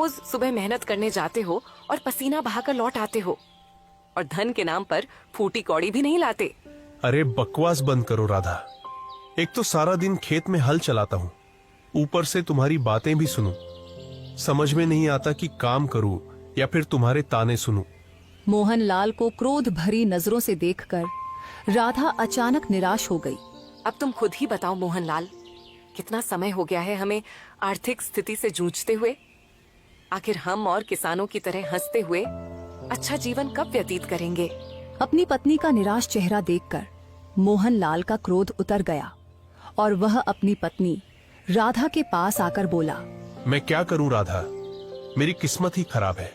रोज सुबह मेहनत करने जाते हो और पसीना बहाकर लौट आते हो, और धन के नाम पर फूटी कौड़ी भी नहीं लाते। अरे बकवास बंद करो राधा। एक तो सारा दिन खेत में हल चलाता हूँ, ऊपर से तुम्हारी बातें भी सुनूं। समझ में नहीं आता कि काम करूं या फिर तुम्हारे ताने सुनूं। मोहनलाल को क्रोध भरी नजरों से देखकर राधा अचानक निराश हो गई। अब तुम खुद ही बताओ मोहनलाल, कितना समय हो गया है हमें आर्थिक स्थिति से जूझते हुए। आखिर हम और किसानों की तरह हंसते हुए अच्छा जीवन कब व्यतीत करेंगे? अपनी पत्नी का निराश चेहरा देखकर मोहनलाल का क्रोध उतर गया और वह अपनी पत्नी राधा के पास आकर बोला, मैं क्या करूं राधा, मेरी किस्मत ही खराब है।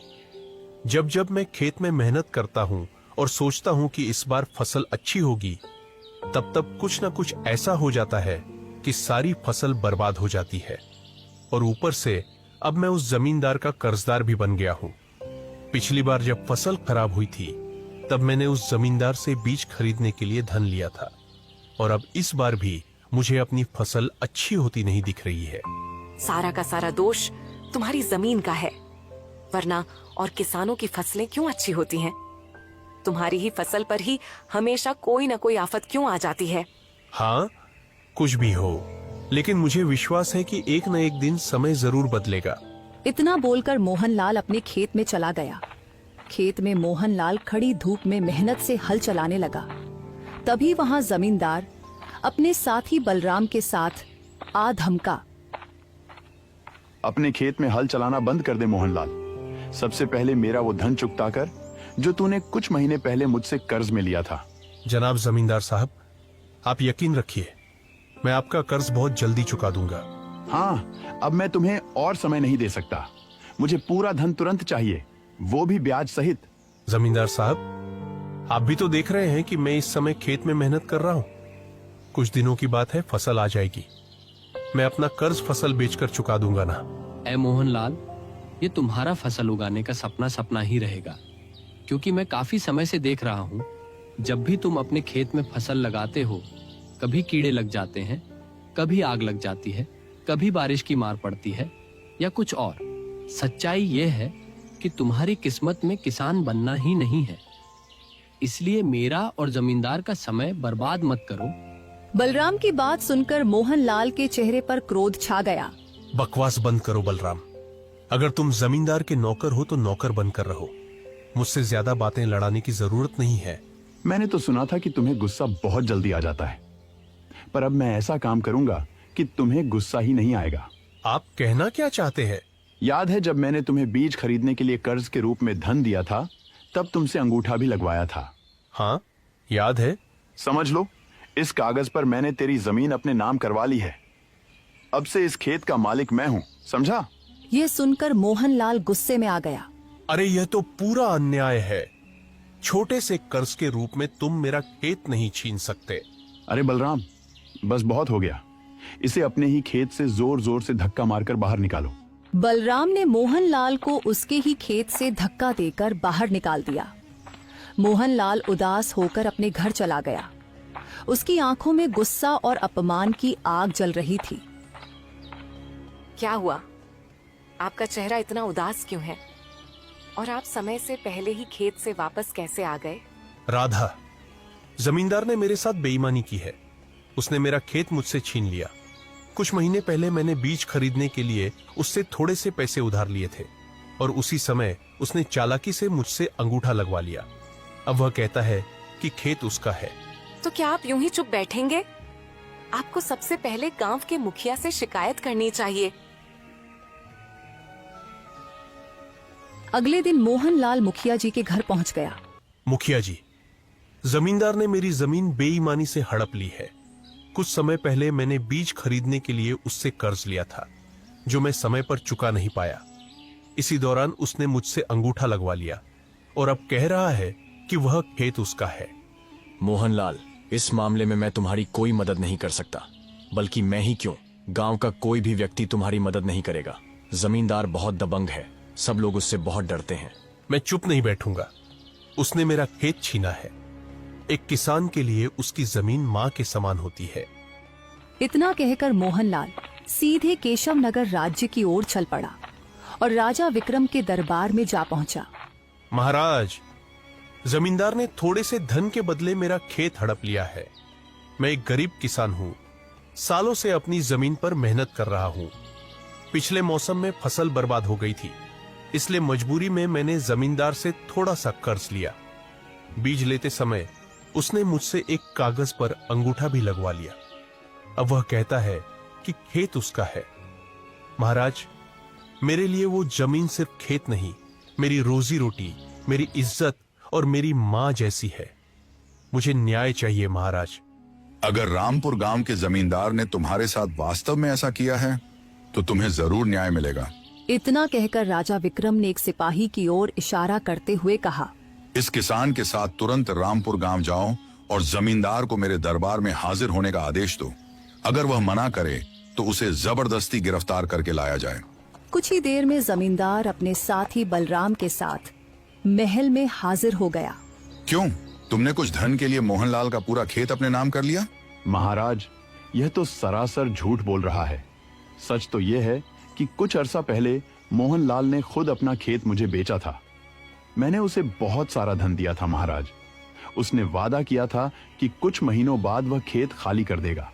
जब जब मैं खेत में मेहनत करता हूं और सोचता हूं कि इस बार फसल अच्छी होगी, तब तब कुछ न कुछ ऐसा हो जाता है कि सारी फसल बर्बाद हो जाती है। और ऊपर से अब मैं उस जमींदार का कर्जदार भी बन गया हूं। पिछली बार जब फसल खराब हुई थी, तब मैंने उस जमींदार से बीज खरीदने के लिए धन लिया था, और अब इस बार भी मुझे अपनी फसल अच्छी होती नहीं दिख रही है। सारा का सारा दोष तुम्हारी जमीन का है, वरना और किसानों की फसलें क्यों अच्छी होती हैं? तुम्हारी ही फसल पर ही हमेशा कोई न कोई आफत क्यों आ जाती है? हाँ, कुछ भी हो, लेकिन मुझे विश्वास है कि एक न एक दिन समय जरूर बदलेगा। इतना बोलकर मोहनलाल अपने खेत में चला गया। खेत में मोहनलाल खड़ी धूप में मेहनत से हल चलाने लगा। तभी वहां जमींदार अपने साथी बलराम के साथ आ धमका, अपने खेत में हल चलाना बंद कर दे मोहनलाल। सबसे पहले मेरा वो धन चुकता कर जो तूने कुछ महीने पहले मुझसे कर्ज में लिया था। जनाब जमींदार साहब, आप यकीन रखिए, मैं आपका कर्ज बहुत जल्दी चुका दूंगा। हाँ, अब मैं तुम्हें और समय नहीं दे सकता। मुझे पूरा धन तुरंत चाहिए, वो भी ब्याज सहित। जमींदार साहब, आप भी तो देख रहे हैं कि मैं इस समय खेत में मेहनत कर रहा हूं। कुछ दिनों की बात है, फसल आ जाएगी। मैं अपना कर्ज फसल बेचकर चुका दूंगा ना। ऐ मोहनलाल, ये तुम्हारा फसल उगाने का सपना सपना ही रहेगा, क्योंकि मैं काफी समय से देख रहा हूँ, जब भी तुम अपने खेत में फसल लगाते हो, कभी कीड़े लग जाते हैं, कभी आग लग जाती है, कभी बारिश की मार पड़ती है या कुछ और। सच्चाई ये है कि तुम्हारी किस्मत में किसान बनना ही नहीं है। इसलिए मेरा और जमींदार का समय बर्बाद मत करो। बलराम की बात सुनकर मोहनलाल के चेहरे पर क्रोध छा गया। बकवास बंद करो बलराम। अगर तुम जमींदार के नौकर हो तो नौकर बनकर रहो। मुझसे ज्यादा बातें लड़ाने की जरूरत नहीं है। मैंने तो सुना था कि तुम्हें गुस्सा बहुत जल्दी आ जाता है, पर अब मैं ऐसा काम करूंगा कि तुम्हें गुस्सा ही नहीं आएगा। आप कहना क्या चाहते हैं? याद है जब मैंने तुम्हें बीज खरीदने के लिए कर्ज के रूप में धन दिया था, तब तुमसे अंगूठा भी लगवाया था। हाँ, याद है। समझ लो, इस कागज पर मैंने तेरी जमीन अपने नाम करवा ली है। अब से इस खेत का मालिक मैं हूँ, समझा? ये सुनकर मोहनलाल गुस्से में आ गया। अरे यह तो पूरा अन्याय है। छोटे से कर्ज के रूप में तुम मेरा खेत नहीं छीन सकते। अरे बलराम, बस बहुत हो गया। इसे अपने ही खेत से जोर जोर से धक्का मारकर बाहर निकालो। बलराम ने मोहनलाल को उसके ही खेत से धक्का देकर बाहर निकाल दिया। मोहनलाल उदास होकर अपने घर चला गया। उसकी आंखों में गुस्सा और अपमान की आग जल रही थी। क्या हुआ? आपका चेहरा इतना उदास क्यों है? और आप समय से पहले ही खेत से वापस कैसे आ गए? राधा, जमींदार ने मेरे साथ बेईमानी की है। उसने मेरा खेत मुझसे छीन लिया। कुछ महीने पहले मैंने बीज खरीदने के लिए उससे थोड़े से पैसे उधार लिए थे, और उसी समय उसने चालाकी से मुझसे अंगूठा लगवा लिया। अब वह कहता है कि खेत उसका है। तो क्या आप यूं ही चुप बैठेंगे? आपको सबसे पहले गांव के मुखिया से शिकायत करनी चाहिए। अगले दिन मोहनलाल मुखिया जी के घर पहुंच गया। मुखिया जी, जमींदार ने मेरी जमीन बेईमानी से हड़प ली है। कुछ समय पहले मैंने बीज खरीदने के लिए उससे कर्ज लिया था, जो मैं समय पर चुका नहीं पाया। इसी दौरान उसने मुझसे अंगूठा लगवा लिया और अब कह रहा है कि वह खेत उसका है। मोहनलाल, इस मामले में मैं तुम्हारी कोई मदद नहीं कर सकता, बल्कि मैं ही क्यों, गांव का कोई भी व्यक्ति तुम्हारी मदद नहीं करेगा। जमींदार बहुत दबंग है, सब लोग उससे बहुत डरते हैं। मैं चुप नहीं बैठूंगा। उसने मेरा खेत छीना है। एक किसान के लिए उसकी जमीन मां के समान होती है। इतना कहकर मोहनलाल सीधे केशव नगर राज्य की ओर चल पड़ा और राजा विक्रम के दरबार में जा पहुंचा। महाराज, जमींदार ने थोड़े से धन के बदले मेरा खेत हड़प लिया है। मैं एक गरीब किसान हूं, सालों से अपनी जमीन पर मेहनत कर रहा हूं। पिछले मौसम में फसल बर्बाद हो गई थी, इसलिए मजबूरी में मैंने जमींदार से थोड़ा सा कर्ज लिया। बीज लेते समय उसने मुझसे एक कागज पर अंगूठा भी लगवा लिया। अब वह कहता है कि खेत उसका है। महाराज, मेरे लिए वो जमीन सिर्फ खेत नहीं, मेरी रोजी रोटी, मेरी इज्जत और मेरी मां जैसी है। मुझे न्याय चाहिए महाराज। अगर रामपुर गांव के जमींदार ने तुम्हारे साथ वास्तव में ऐसा किया है तो तुम्हें जरूर न्याय मिलेगा। इतना कहकर राजा विक्रम ने एक सिपाही की ओर इशारा करते हुए कहा, इस किसान के साथ तुरंत रामपुर गांव जाओ और जमींदार को मेरे दरबार में हाजिर होने का आदेश दो। अगर वह मना करे तो उसे जबरदस्ती गिरफ्तार करके लाया जाए। कुछ ही देर में जमींदार अपने साथी बलराम के साथ महल में हाजिर हो गया। क्यों, तुमने कुछ धन के लिए मोहनलाल का पूरा खेत अपने नाम कर लिया? महाराज, यह तो सरासर झूठ बोल रहा है। सच तो यह है कि कुछ अरसा पहले मोहनलाल ने खुद अपना खेत मुझे बेचा था। मैंने उसे बहुत सारा धन दिया था महाराज। उसने वादा किया था कि कुछ महीनों बाद वह खेत खाली कर देगा।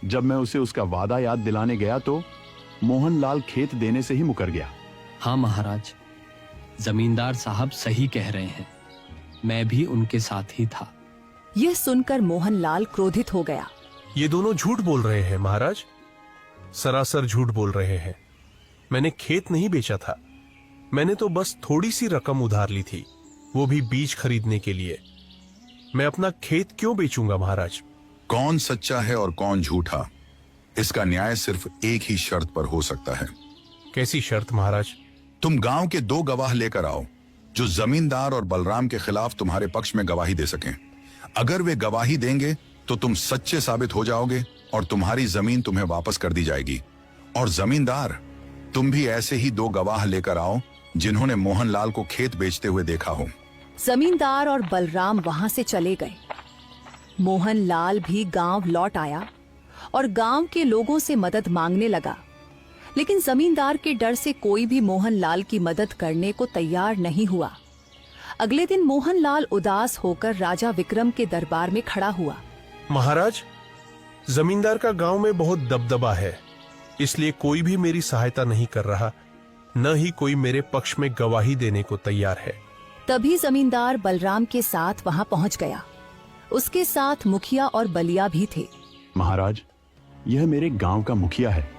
जब मैं उसे उसका वादा याद दिलाने गया तो मोहनलाल खेत देने से ही मुकर गया। हाँ महाराज, जमींदार साहब सही कह रहे हैं, मैं भी उनके साथ ही था। यह सुनकर मोहनलाल क्रोधित हो गया। ये दोनों झूठ बोल रहे हैं महाराज, सरासर झूठ बोल रहे हैं। मैंने खेत नहीं बेचा था, मैंने तो बस थोड़ी सी रकम उधार ली थी, वो भी बीज खरीदने के लिए। मैं अपना खेत क्यों बेचूंगा महाराज? कौन सच्चा है और कौन झूठा, इसका न्याय सिर्फ एक ही शर्त पर हो सकता है। कैसी शर्त महाराज? तुम गांव के 2 गवाह लेकर आओ जो जमींदार और बलराम के खिलाफ तुम्हारे पक्ष में गवाही दे सकें। अगर वे गवाही देंगे तो तुम सच्चे साबित हो जाओगे और तुम्हारी जमीन तुम्हें वापस कर दी जाएगी। और जमींदार, तुम भी ऐसे ही 2 गवाह लेकर आओ जिन्होंने मोहनलाल को खेत बेचते हुए देखा हो। जमींदार और बलराम वहां से चले गए। मोहनलाल भी गांव लौट आया और गांव के लोगों से मदद मांगने लगा, लेकिन जमींदार के डर से कोई भी मोहनलाल की मदद करने को तैयार नहीं हुआ। अगले दिन मोहनलाल उदास होकर राजा विक्रम के दरबार में खड़ा हुआ। महाराज, जमींदार का गांव में बहुत दबदबा है, इसलिए कोई भी मेरी सहायता नहीं कर रहा, न ही कोई मेरे पक्ष में गवाही देने को तैयार है। तभी जमींदार बलराम के साथ वहां पहुंच गया। उसके साथ मुखिया और बलिया भी थे। महाराज, यह मेरे गांव का मुखिया है।